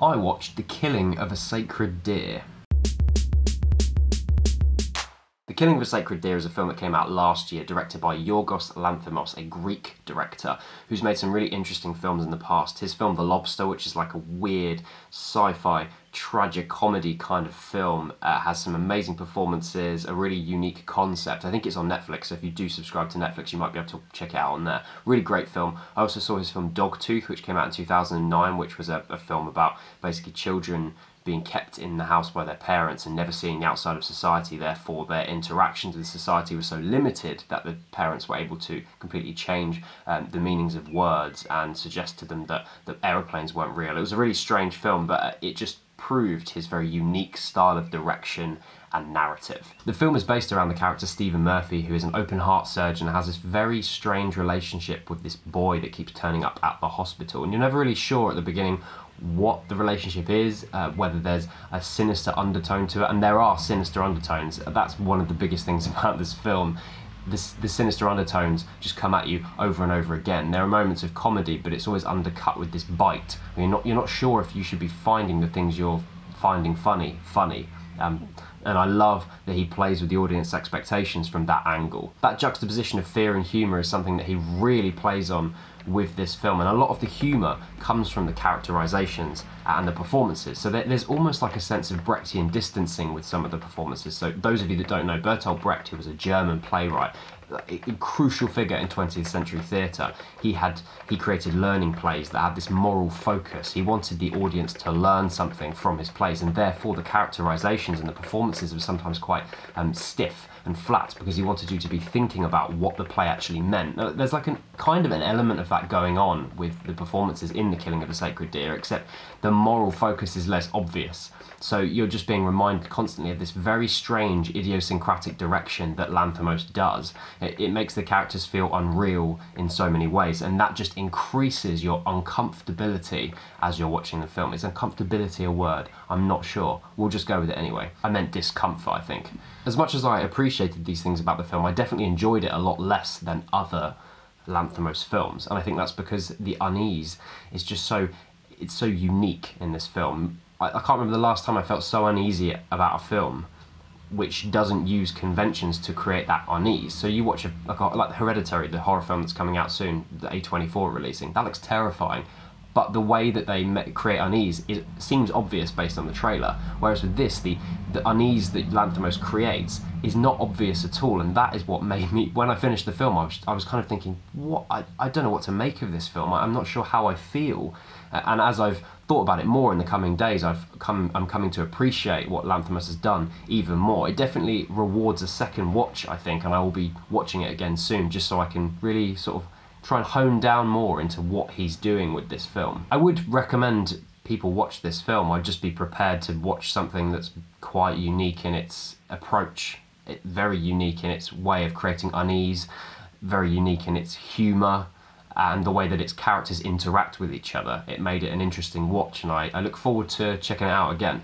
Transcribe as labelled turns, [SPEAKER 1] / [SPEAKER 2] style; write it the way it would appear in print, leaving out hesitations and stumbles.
[SPEAKER 1] I watched The Killing of a Sacred Deer. The Killing of a Sacred Deer is a film that came out last year, directed by Yorgos Lanthimos, a Greek director who's made some really interesting films in the past. His film The Lobster, which is like a weird sci-fi tragic-comedy kind of film, has some amazing performances, a really unique concept. I think it's on Netflix, so if you do subscribe to Netflix, you might be able to check it out on there. Really great film. I also saw his film Dogtooth, which came out in 2009, which was a film about basically children being kept in the house by their parents and never seeing the outside of society. Therefore, their interactions with society were so limited that the parents were able to completely change the meanings of words and suggest to them that aeroplanes weren't real. It was a really strange film, but it just proved his very unique style of direction and narrative. The film is based around the character Stephen Murphy, who is an open heart surgeon and has this very strange relationship with this boy that keeps turning up at the hospital. And you're never really sure at the beginning what the relationship is, whether there's a sinister undertone to it, and there are sinister undertones. That's one of the biggest things about this film. The sinister undertones just come at you over and over again. There are moments of comedy, but it's always undercut with this bite. You're not sure if you should be finding the things you're finding funny. And I love that he plays with the audience expectations from that angle. That juxtaposition of fear and humour is something that he really plays on with this film, and a lot of the humour comes from the characterizations and the performances. So there's almost like a sense of Brechtian distancing with some of the performances. So those of you that don't know, Bertolt Brecht, who was a German playwright, a crucial figure in 20th century theatre. He created learning plays that had this moral focus. He wanted the audience to learn something from his plays, and therefore the characterizations and the performances were sometimes quite stiff and flat, because he wanted you to be thinking about what the play actually meant. Now, there's like kind of an element of that going on with the performances in The Killing of a Sacred Deer, except the moral focus is less obvious. So you're just being reminded constantly of this very strange idiosyncratic direction that Lanthimos does. It makes the characters feel unreal in so many ways, and that just increases your uncomfortability as you're watching the film. Is uncomfortability a word? I'm not sure. We'll just go with it anyway. I meant discomfort, I think. As much as I appreciated these things about the film, I definitely enjoyed it a lot less than other Lanthimos films, and I think that's because the unease is just so unique in this film. I can't remember the last time I felt so uneasy about a film which doesn't use conventions to create that unease. So you watch like Hereditary, the horror film that's coming out soon, the A24 releasing, that looks terrifying, but the way that they create unease seems obvious based on the trailer, whereas with this, the unease that Lanthimos creates is not obvious at all, and that is what made me, when I finished the film, I was kind of thinking, what? I don't know what to make of this film. I'm not sure how I feel, and as I've thought about it more in the coming days, I'm coming to appreciate what Lanthimos has done even more. It definitely rewards a second watch, I think, and I will be watching it again soon, just so I can really sort of try and hone down more into what he's doing with this film. I would recommend people watch this film. I'd just be prepared to watch something that's quite unique in its approach, very unique in its way of creating unease, very unique in its humour, and the way that its characters interact with each other. It made it an interesting watch, and I look forward to checking it out again.